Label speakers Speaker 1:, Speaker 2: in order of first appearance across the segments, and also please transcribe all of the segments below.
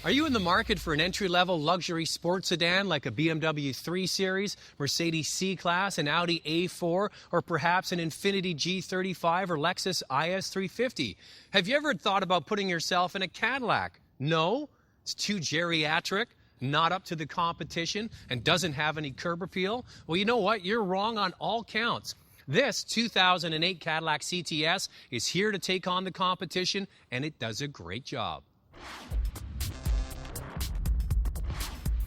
Speaker 1: Are you in the market for an entry-level luxury sports sedan like a BMW 3 Series, Mercedes C-Class, an Audi A4, or perhaps an Infiniti G35 or Lexus IS350? Have you ever thought about putting yourself in a Cadillac? No? It's too geriatric, not up to the competition, and doesn't have any curb appeal? Well, you know what? You're wrong on all counts. This 2008 Cadillac CTS is here to take on the competition, and it does a great job.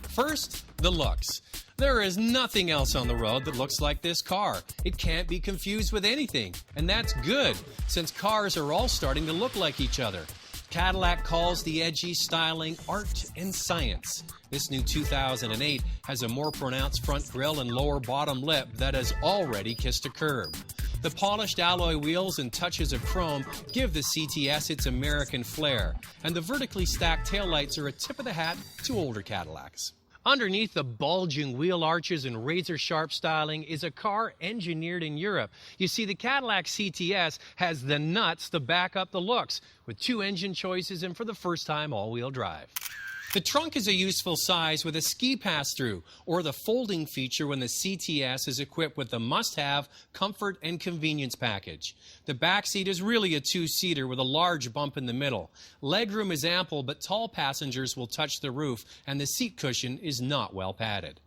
Speaker 1: First, the looks. There is nothing else on the road that looks like this car. It can't be confused with anything, and that's good, since cars are all starting to look like each other. Cadillac calls the edgy styling art and science. This new 2008 has a more pronounced front grille and lower bottom lip that has already kissed a curb. The polished alloy wheels and touches of chrome give the CTS its American flair, and the vertically stacked taillights are a tip of the hat to older Cadillacs. Underneath the bulging wheel arches and razor-sharp styling is a car engineered in Europe. You see, the Cadillac CTS has the nuts to back up the looks, with 2 engine choices and for the first time all-wheel drive. The trunk is a useful size with a ski pass-through, or the folding feature when the CTS is equipped with the must-have comfort and convenience package. The back seat is really a 2-seater with a large bump in the middle. Legroom is ample, but tall passengers will touch the roof, and the seat cushion is not well padded.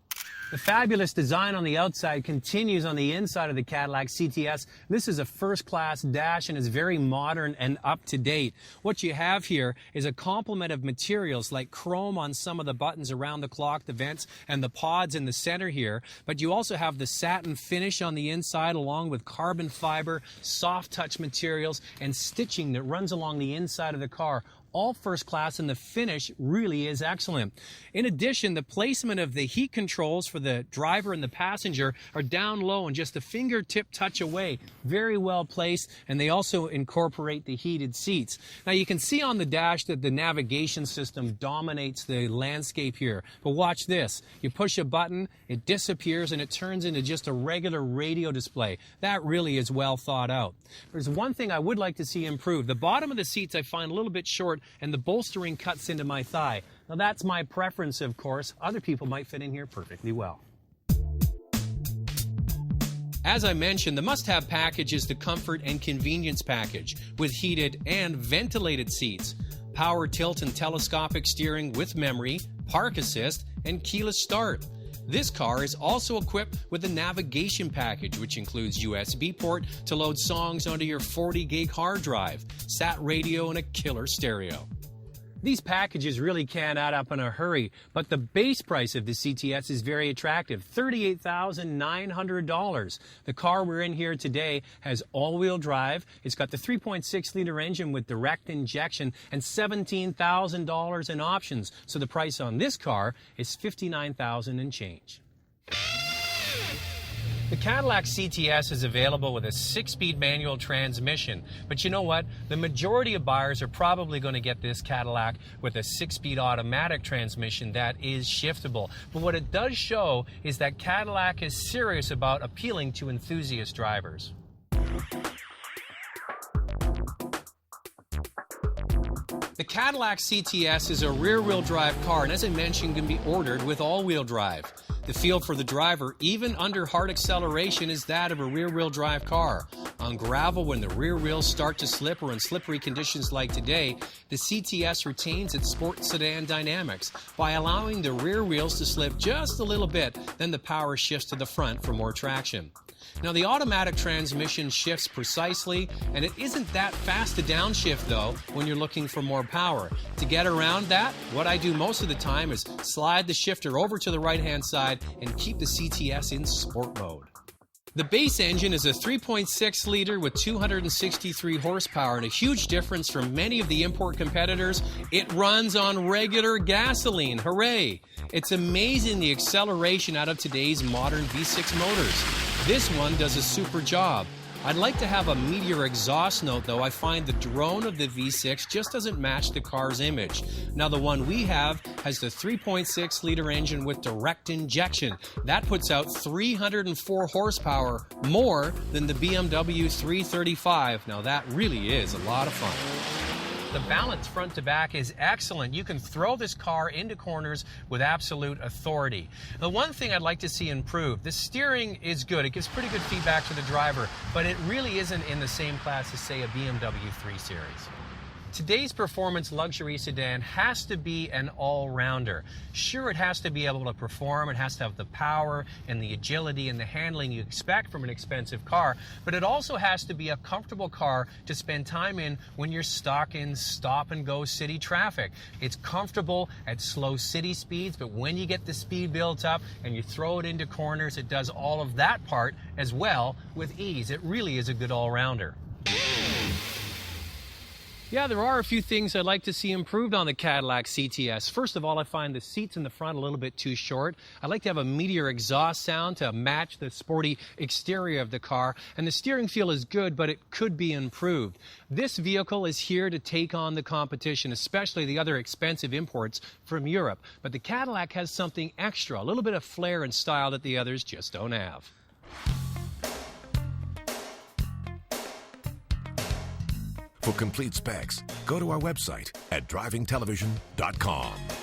Speaker 1: The fabulous design on the outside continues on the inside of the Cadillac CTS. This is a first-class dash and is very modern and up-to-date. What you have here is a complement of materials like chrome on some of the buttons around the clock, the vents, and the pods in the center here. But you also have the satin finish on the inside along with carbon fiber, soft-touch materials, and stitching that runs along the inside of the car. All first class, and the finish really is excellent. In addition, the placement of the heat controls for the driver and the passenger are down low and just a fingertip touch away. Very well placed, and they also incorporate the heated seats. Now you can see on the dash that the navigation system dominates the landscape here. But watch this. You push a button, it disappears, and it turns into just a regular radio display. That really is well thought out. There's one thing I would like to see improved. The bottom of the seats I find a little bit short, and the bolstering cuts into my thigh. Now that's my preference, of course. Other people might fit in here perfectly well. As I mentioned, the must-have package is the comfort and convenience package with heated and ventilated seats, power tilt and telescopic steering with memory, park assist, and keyless start. This car is also equipped with a navigation package, which includes USB port to load songs onto your 40-gig hard drive, sat radio, and a killer stereo. These packages really can add up in a hurry, but the base price of the CTS is very attractive, $38,900. The car we're in here today has all-wheel drive. It's got the 3.6-liter engine with direct injection and $17,000 in options. So the price on this car is $59,000 and change. The Cadillac CTS is available with a 6-speed manual transmission, but you know what? The majority of buyers are probably going to get this Cadillac with a 6-speed automatic transmission that is shiftable. But what it does show is that Cadillac is serious about appealing to enthusiast drivers. The Cadillac CTS is a rear-wheel drive car, and as I mentioned, can be ordered with all-wheel drive. The feel for the driver, even under hard acceleration, is that of a rear-wheel drive car. On gravel, when the rear wheels start to slip, or in slippery conditions like today, the CTS retains its sport sedan dynamics by allowing the rear wheels to slip just a little bit, then the power shifts to the front for more traction. Now, the automatic transmission shifts precisely, and it isn't that fast to downshift, though, when you're looking for more power. To get around that, what I do most of the time is slide the shifter over to the right-hand side and keep the CTS in sport mode. The base engine is a 3.6-liter with 263 horsepower, and a huge difference from many of the import competitors, it runs on regular gasoline. Hooray! It's amazing the acceleration out of today's modern V6 motors. This one does a super job. I'd like to have a meteor exhaust note, though. I find the drone of the V6 just doesn't match the car's image. Now, the one we have has the 3.6-liter engine with direct injection. That puts out 304 horsepower, more than the BMW 335. Now, that really is a lot of fun. The balance front to back is excellent. You can throw this car into corners with absolute authority. The one thing I'd like to see improved, the steering is good. It gives pretty good feedback to the driver, but it really isn't in the same class as, say, a BMW 3 Series. Today's performance luxury sedan has to be an all-rounder. Sure, it has to be able to perform, it has to have the power and the agility and the handling you expect from an expensive car, but it also has to be a comfortable car to spend time in when you're stuck in stop-and-go city traffic. It's comfortable at slow city speeds, but when you get the speed built up and you throw it into corners, it does all of that part as well with ease. It really is a good all-rounder. Yeah, there are a few things I'd like to see improved on the Cadillac CTS. First of all, I find the seats in the front a little bit too short. I'd like to have a meteor exhaust sound to match the sporty exterior of the car. And the steering feel is good, but it could be improved. This vehicle is here to take on the competition, especially the other expensive imports from Europe. But the Cadillac has something extra, a little bit of flair and style that the others just don't have.
Speaker 2: For complete specs, go to our website at drivingtelevision.com.